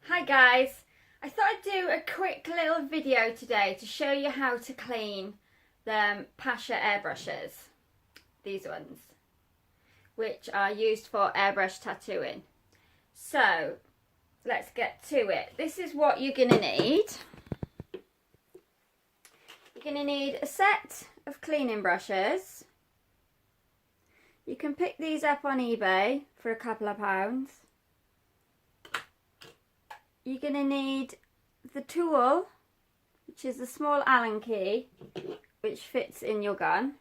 Hi guys, I thought I'd do a quick little video today to show you how to clean the Paasche Airbrushes, these ones, which are used for airbrush tattooing. So let's get to it. This is what you're going to need. You're going to need a set of cleaning brushes. You can pick these up on eBay for a couple of £. You're going to need the tool, which is a small Allen key, which fits in your gun.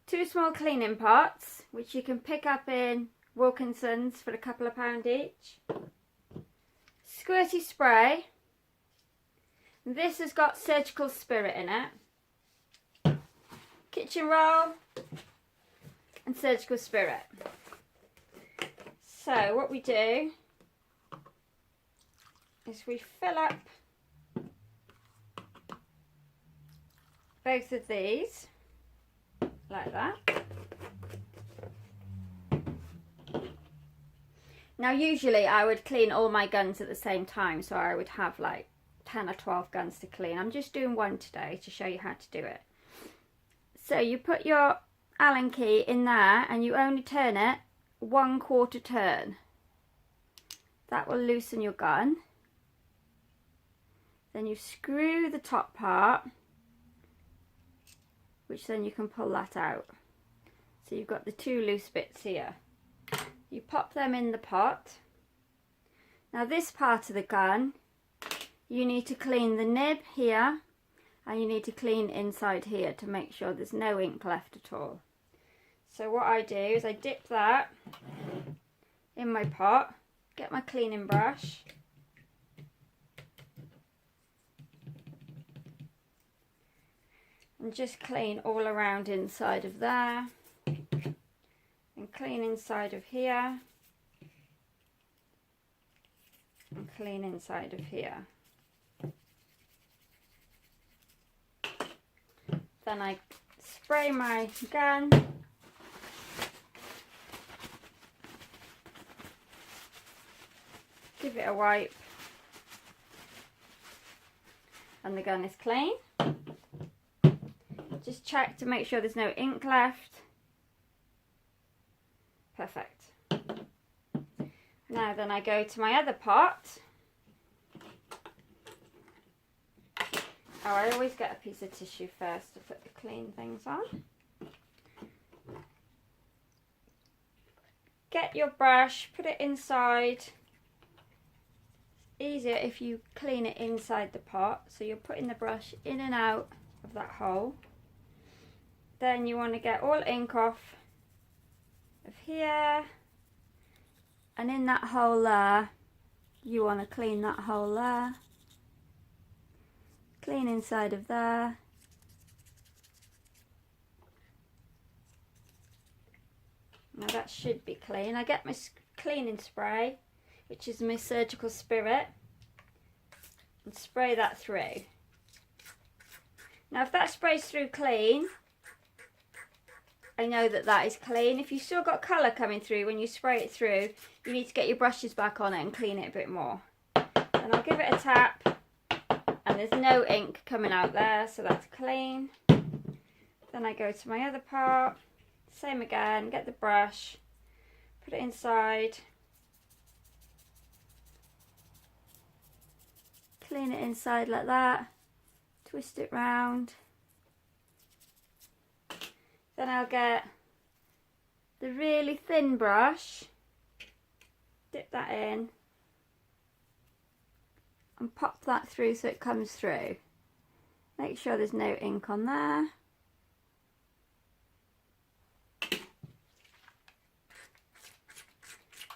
2 small cleaning pots, which you can pick up in Wilkinson's for a couple of £. Each. Squirty spray. This has got surgical spirit in it. Kitchen roll and surgical spirit. So what we do is we fill up both of these like that. Now usually I would clean all my guns at the same time, so I would have like 10 or 12 guns to clean. I'm just doing one today to show you how to do it. So you put your Allen key in there and you only turn it 1/4 turn. That will loosen your gun. Then you screw the top part, which then you can pull that out. So you've got the 2 loose bits here. You pop them in the pot. Now this part of the gun, you need to clean the nib here, and you need to clean inside here to make sure there's no ink left at all. So what I do is I dip that in my pot, get my cleaning brush, and just clean all around inside of there, and clean inside of here, and clean inside of here. Then I spray my gun, give it a wipe, and the gun is clean. Just check to make sure there's no ink left. Perfect. Now then I go to my other pot. Oh, I always get a piece of tissue first to put the clean things on. Get your brush, put it inside. It's easier if you clean it inside the pot, so you're putting the brush in and out of that hole. Then you want to get all ink off of here, and in that hole there, you want to clean that hole there. Clean inside of there. Now that should be clean. I get my cleaning spray, which is my surgical spirit, and spray that through. Now if that sprays through clean, I know that that is clean. If you've still got colour coming through when you spray it through, you need to get your brushes back on it and clean it a bit more. And I'll give it a tap, and there's no ink coming out there, so that's clean. Then I go to my other part, same again, get the brush, put it inside, clean it inside like that, twist it round. Then I'll get the really thin brush, dip that in, and pop that through so it comes through. Make sure there's no ink on there.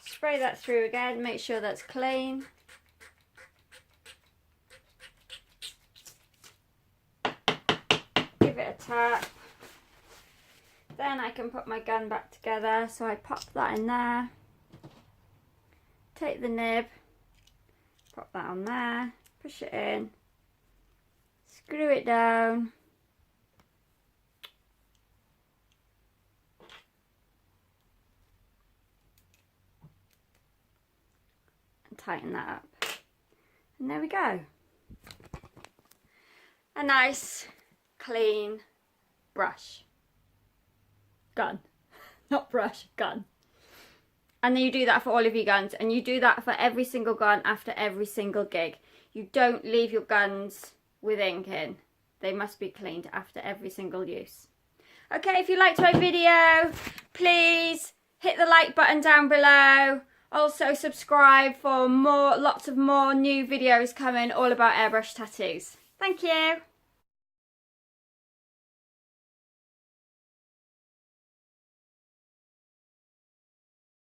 Spray that through again, make sure that's clean. Give it a tap. Then I can put my gun back together, so I pop that in there, take the nib, pop that on there, push it in, screw it down, tighten that up. And there we go. A nice, clean brush. Gun. Not brush, gun. And then you do that for all of your guns, and you do that for every single gun after every single gig. You don't leave your guns with ink in. They must be cleaned after every single use. Okay, if you liked my video, please hit the like button down below. Also subscribe for lots of more new videos coming all about airbrush tattoos. Thank you.